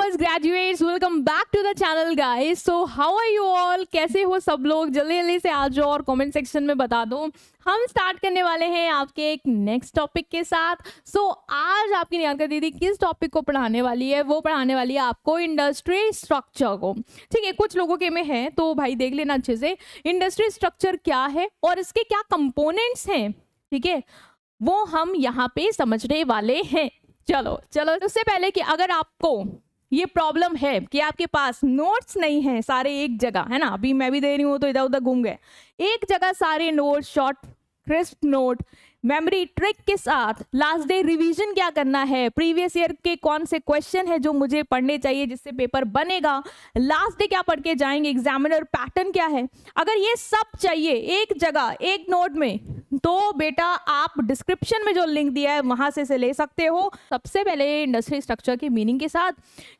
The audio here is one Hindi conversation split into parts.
Commerce graduates, welcome back to the channel guys. So how are you all, कैसे हो सब लोग? जल्दी जल्दी से आ जाओ और कमेंट सेक्शन में बता दो। हम स्टार्ट करने वाले हैं आपके एक नेक्स्ट टॉपिक के साथ। सो आज आपकी निहारिका दीदी किस टॉपिक को पढ़ाने वाली है? वो पढ़ाने वाली है आपको इंडस्ट्री स्ट्रक्चर को। ठीक है, कुछ लोगों के में है तो भाई देख लेना अच्छे से, इंडस्ट्री स्ट्रक्चर क्या है और इसके क्या कंपोनेंट्स हैं। ठीक है, वो हम यहाँ पे समझने वाले हैं। चलो चलो, उससे पहले कि अगर आपको ये प्रॉब्लम है कि आपके पास नोट्स नहीं है सारे एक जगह, है ना, अभी मैं भी दे रही हूँ तो इधर उधर घूम गए, एक जगह सारे note, short crisp note, memory trick के साथ लास्ट डे रिवीजन क्या करना है, प्रीवियस ईयर के कौन से क्वेश्चन है जो मुझे पढ़ने चाहिए जिससे पेपर बनेगा, लास्ट डे क्या पढ़ के जाएंगे, एग्जामिनर पैटर्न क्या है, अगर ये सब चाहिए एक जगह एक नोट में, तो बेटा आप डिस्क्रिप्शन में जो लिंक दिया है वहां से ले सकते हो। सबसे पहले इंडस्ट्री स्ट्रक्चर की मीनिंग के साथ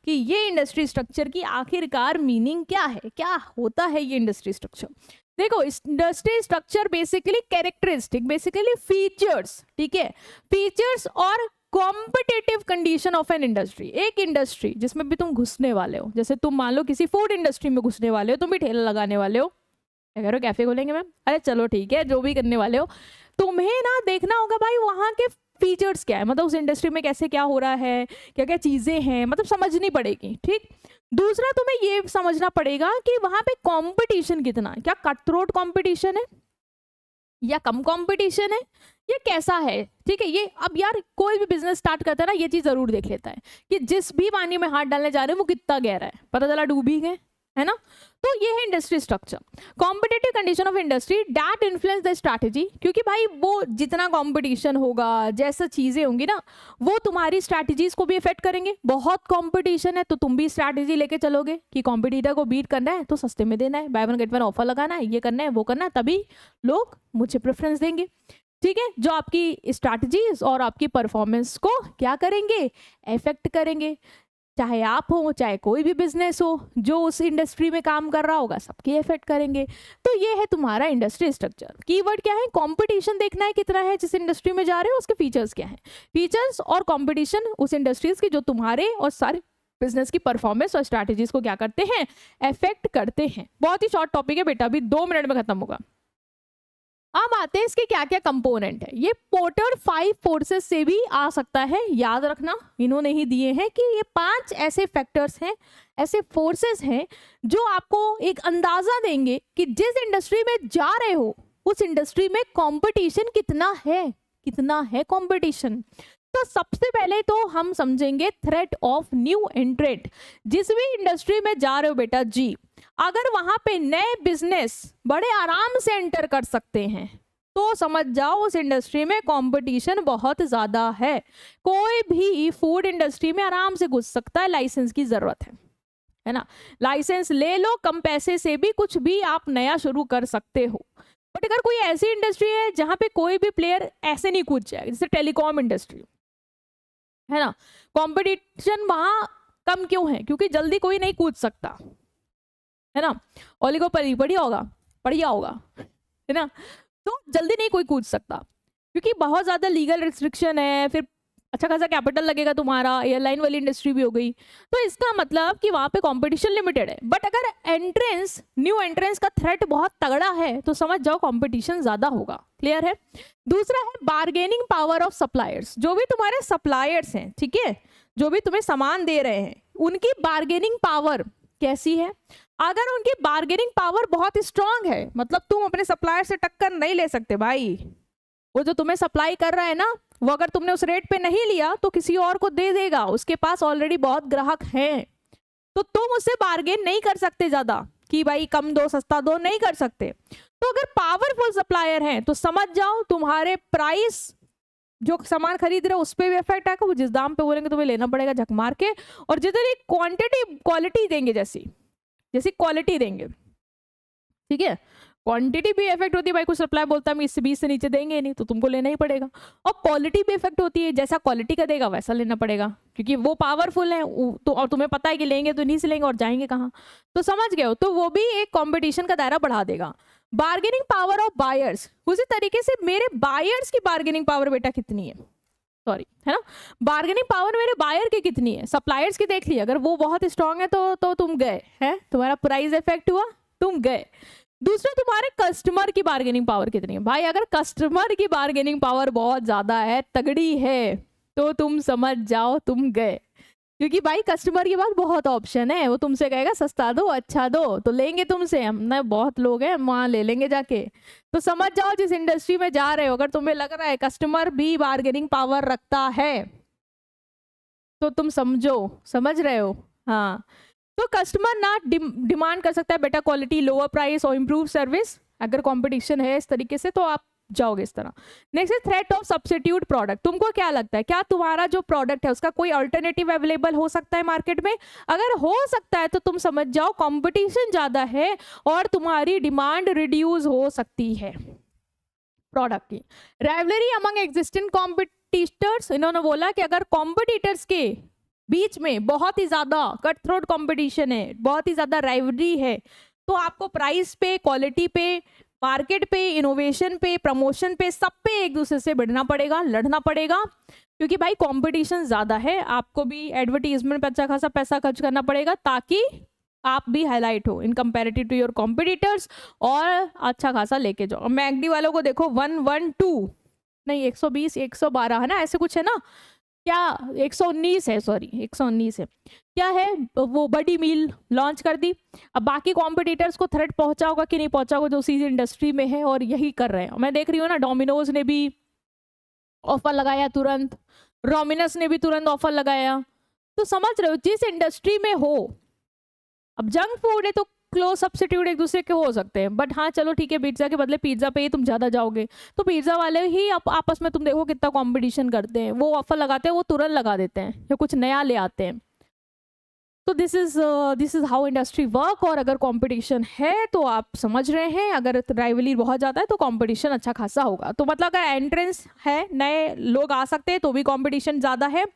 कि ये इंडस्ट्री स्ट्रक्चर की आखिरकार मीनिंग क्या है, क्या होता है ये इंडस्ट्री स्ट्रक्चर। देखो, industry structure basically characteristic, basically features, ठीक है, फीचर्स और competitive condition of an industry. एक इंडस्ट्री जिसमें भी तुम घुसने वाले हो, जैसे तुम मान लो किसी फूड इंडस्ट्री में घुसने वाले हो, तुम भी ठेला लगाने वाले हो, क्या कह रहे हो, कैफे खोलेंगे मैम, अरे चलो ठीक है, जो भी करने वाले हो, तुम्हें ना देखना होगा भाई वहाँ के फीचर्स क्या है, मतलब उस इंडस्ट्री में कैसे क्या हो रहा है, क्या क्या चीजें हैं, मतलब समझनी पड़ेगी। ठीक, दूसरा तुम्हें ये समझना पड़ेगा कि वहां पे कंपटीशन कितना है, क्या कट थ्रोट कंपटीशन है या कम कंपटीशन है, ये कैसा है। ठीक है, ये अब यार कोई भी बिजनेस स्टार्ट करता है ना, ये चीज जरूर देख लेता है कि जिस भी पानी में हाथ डालने जा रहे हैं वो कितना गहरा है, पता चला डूब ही गए, है ना। तो ये है industry structure. Competitive condition of industry that influence the strategy, क्योंकि भाई वो जितना कंपटीशन होगा, जैसा चीजें होंगी ना, वो तुम्हारी स्ट्रैटेजीज को भी इफेक्ट करेंगे। बहुत कंपटीशन है तो तुम भी स्ट्रैटेजी लेके चलोगे कि कॉम्पिटिटर को बीट करना है तो सस्ते में देना है, by one get one offer लगाना है, ये करना है वो करना है, तभी लोग मुझे प्रेफरेंस देंगे। ठीक है, जो आपकी स्ट्रैटेजीज और आपकी परफॉर्मेंस को क्या करेंगे, इफेक्ट करेंगे। चाहे आप हो चाहे कोई भी बिजनेस हो, जो उस इंडस्ट्री में काम कर रहा होगा सबके इफेक्ट करेंगे। तो ये है तुम्हारा इंडस्ट्री स्ट्रक्चर। कीवर्ड क्या है, कंपटीशन देखना है कितना है जिस इंडस्ट्री में जा रहे हो, उसके फीचर्स क्या है, फीचर्स और कंपटीशन उस इंडस्ट्रीज की जो तुम्हारे और सारे बिजनेस की परफॉर्मेंस और स्ट्रैटेजीज को क्या करते हैं, इफेक्ट करते हैं। बहुत ही शॉर्ट टॉपिक है बेटा, अभी 2 मिनट में खत्म होगा। अब आते हैं इसके क्या क्या कंपोनेंट है। ये पोर्टर 5 फोर्सेस से भी आ सकता है, याद रखना, इन्होंने ही दिए हैं कि ये 5 ऐसे फैक्टर्स हैं, ऐसे फोर्सेस हैं जो आपको एक अंदाजा देंगे कि जिस इंडस्ट्री में जा रहे हो उस इंडस्ट्री में कंपटीशन कितना है कंपटीशन। तो सबसे पहले तो हम समझेंगे थ्रेट ऑफ न्यू एंट्रेंट। जिस भी इंडस्ट्री में जा रहे हो बेटा जी, अगर वहां पे नए बिजनेस बड़े आराम से एंटर कर सकते हैं तो समझ जाओ उस इंडस्ट्री में कंपटीशन बहुत ज्यादा है। कोई भी फूड इंडस्ट्री में आराम से घुस सकता है, लाइसेंस की जरूरत है ना, लाइसेंस ले लो, कम पैसे से भी कुछ भी आप नया शुरू कर सकते हो। बट अगर कोई ऐसी इंडस्ट्री है जहां पे कोई भी प्लेयर ऐसे नहीं कूद जाए, जैसे टेलीकॉम इंडस्ट्री है ना, कंपटीशन वहां कम क्यों है, क्योंकि जल्दी कोई नहीं कूद सकता, है ना, ओलिगोपोली बढ़िया होगा, है ना, तो जल्दी नहीं कोई कूद सकता क्योंकि बहुत ज्यादा लीगल रिस्ट्रिक्शन है, फिर अच्छा खासा कैपिटल लगेगा तुम्हारा, एयरलाइन वाली इंडस्ट्री भी हो गई, तो इसका मतलब कि वहां पे कंपटीशन लिमिटेड है। बट अगर न्यू एंट्रेंस का थ्रेट बहुत तगड़ा है तो समझ जाओ कंपटीशन ज्यादा होगा। क्लियर है। दूसरा है बार्गेनिंग पावर ऑफ सप्लायर्स। जो भी तुम्हारे सप्लायर्स हैं, ठीक है, जो भी तुम्हें सामान दे रहे हैं, उनकी बार्गेनिंग पावर कैसी है। अगर उनकी बार्गेनिंग पावर बहुत स्ट्रांग है, मतलब तुम अपने सप्लायर से टक्कर नहीं ले सकते भाई, वो जो तुम्हें सप्लाई कर रहा है ना, वो अगर तुमने उस रेट पे नहीं लिया तो किसी और को दे देगा, उसके पास ऑलरेडी बहुत ग्राहक हैं, तो तुम उससे बार्गेन नहीं कर सकते ज्यादा कि भाई कम दो सस्ता दो, नहीं कर सकते। तो अगर पावरफुल सप्लायर हैं तो समझ जाओ तुम्हारे प्राइस, जो सामान खरीद रहे हो उस पर भी इफेक्ट आएगा, वो जिस दाम पे बोलेंगे तुम्हें लेना पड़ेगा झक मार के, और जितनी क्वालिटी देंगे, जैसी क्वालिटी देंगे, ठीक है, क्वांटिटी भी इफेक्ट होती है भाई। कुछ सप्लाई बोलता है हम इससे 20 से नीचे देंगे नहीं, तो तुमको लेना ही पड़ेगा। और क्वालिटी भी इफेक्ट होती है, जैसा क्वालिटी का देगा वैसा लेना पड़ेगा, क्योंकि वो पावरफुल है तो, और तुम्हें पता है कि लेंगे तो नहीं से लेंगे और जाएंगे कहाँ, तो समझ गए हो, तो वो भी एक कंपटीशन का दायरा बढ़ा देगा। बार्गेनिंग पावर ऑफ बायर्स, उसी तरीके से मेरे बायर्स की बार्गेनिंग पावर बेटा कितनी है, सॉरी, है ना। बार्गेनिंग पावर मेरे बायर की कितनी है, सप्लायर्स की देख ली, अगर वो बहुत स्ट्रांग है तो तुम गए हैं, तुम्हारा प्राइस इफेक्ट हुआ, तुम गए। दूसरा, तुम्हारे कस्टमर की बार्गेनिंग पावर कितनी है भाई, अगर कस्टमर की बार्गेनिंग पावर बहुत ज्यादा है, तगड़ी है, तो तुम समझ जाओ तुम गए, क्योंकि भाई कस्टमर के पास बहुत ऑप्शन है, वो तुमसे कहेगा सस्ता दो, अच्छा दो, तो लेंगे तुमसे, हमने बहुत लोग हैं वहां ले लेंगे जाके। तो समझ जाओ जिस इंडस्ट्री में जा रहे हो, अगर तुम्हें लग रहा है कस्टमर भी बार्गेनिंग पावर रखता है, तो तुम समझ रहे हो। हाँ, तो कस्टमर ना डिमांड कर सकता है बेटर क्वालिटी, लोअर प्राइस और इम्प्रूव सर्विस। अगर कंपटीशन है इस तरीके से तो आप जाओगे इस तरह। नेक्स्ट है थ्रेट ऑफ सब्स्टिट्यूट प्रोडक्ट। तुमको क्या लगता है, क्या तुम्हारा जो प्रोडक्ट है उसका कोई अल्टरनेटिव अवेलेबल हो सकता है मार्केट में? अगर हो सकता है तो तुम समझ जाओ कंपटीशन ज्यादा है और तुम्हारी डिमांड रिड्यूस हो सकती है प्रोडक्ट की। राइवलरी अमंग एग्जिस्टिंग कॉम्पिटिटर्स, इन्होंने बोला कि अगर कॉम्पिटिटर्स के बीच में बहुत ही ज्यादा कट थ्रोट कॉम्पिटिशन है, बहुत ही ज्यादा राइवलरी है, तो आपको प्राइस पे, क्वालिटी पे, मार्केट पे, इनोवेशन पे, प्रमोशन पे, सब पे एक दूसरे से बढ़ना पड़ेगा, लड़ना पड़ेगा, क्योंकि भाई कंपटीशन ज्यादा है। आपको भी एडवर्टीजमेंट पे अच्छा खासा पैसा खर्च करना पड़ेगा ताकि आप भी हाईलाइट हो इन कंपैरेटिव टू योर कॉम्पिटिटर्स और अच्छा खासा लेके जाओ। मैगडी वालों को देखो, 112 नहीं 120 112 है ना, ऐसे कुछ है ना, क्या 119 है, सॉरी 119 है, क्या है वो बड़ी मील लॉन्च कर दी। अब बाकी कॉम्पिटिटर्स को थ्रेट पहुंचा होगा कि नहीं पहुंचा होगा जो उसी इंडस्ट्री में है और यही कर रहे हैं। मैं देख रही हूँ ना, डोमिनोज ने भी ऑफर लगाया तुरंत, रोमिनस ने भी तुरंत ऑफर लगाया। तो समझ रहे हो जिस इंडस्ट्री में हो, अब जंक फूड है तो क्लोज सब्स्टिट्यूट एक दूसरे के हो सकते हैं, बट हाँ चलो ठीक है, पिज्जा के बदले पिज्जा पे ही तुम ज्यादा जाओगे, तो पिज्जा वाले ही आपस में तुम देखो कितना कंपटीशन करते हैं, वो ऑफर लगाते हैं वो तुरंत लगा देते हैं या कुछ नया ले आते हैं। तो this is how industry work. और अगर कंपटीशन है तो आप समझ रहे हैं, अगर राइवलरी बहुत ज़्यादा है तो कंपटीशन अच्छा खासा होगा। तो मतलब अगर एंट्रेंस है, नए लोग आ सकते हैं तो भी कंपटीशन ज़्यादा है।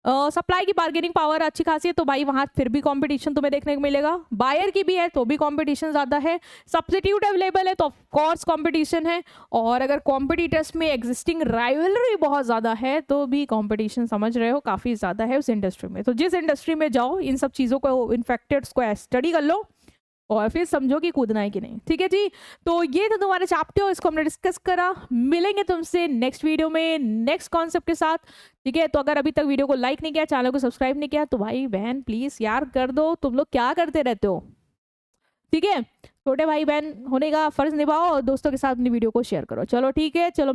सप्लाई की बार्गेनिंग पावर अच्छी खासी है तो भाई वहाँ फिर भी कंपटीशन तुम्हें देखने को मिलेगा। बायर की भी है तो भी कंपटीशन ज़्यादा है। सब्स्टिट्यूट अवेलेबल है तो ऑफकोर्स कंपटीशन है। और अगर कॉम्पिटिटर्स में एग्जिस्टिंग राइवलरी बहुत ज़्यादा है तो भी कंपटीशन, समझ रहे हो, काफ़ी ज़्यादा है उस इंडस्ट्री में। तो जिस इंडस्ट्री में जाओ इन सब चीज़ों को, इन फैक्टर्स को स्टडी कर लो और फिर समझो कि कूदना है कि नहीं। ठीक है जी, तो ये था तुम्हारा चैप्टर, इसको हमने डिस्कस करा। मिलेंगे तुमसे नेक्स्ट वीडियो में नेक्स्ट कॉन्सेप्ट के साथ। ठीक है, तो अगर अभी तक वीडियो को लाइक नहीं किया, चैनल को सब्सक्राइब नहीं किया, तो भाई बहन प्लीज यार कर दो। तुम लोग क्या करते रहते हो? ठीक है, छोटे भाई बहन होने का फर्ज निभाओ और दोस्तों के साथ अपनी वीडियो को शेयर करो। चलो ठीक है, चलो।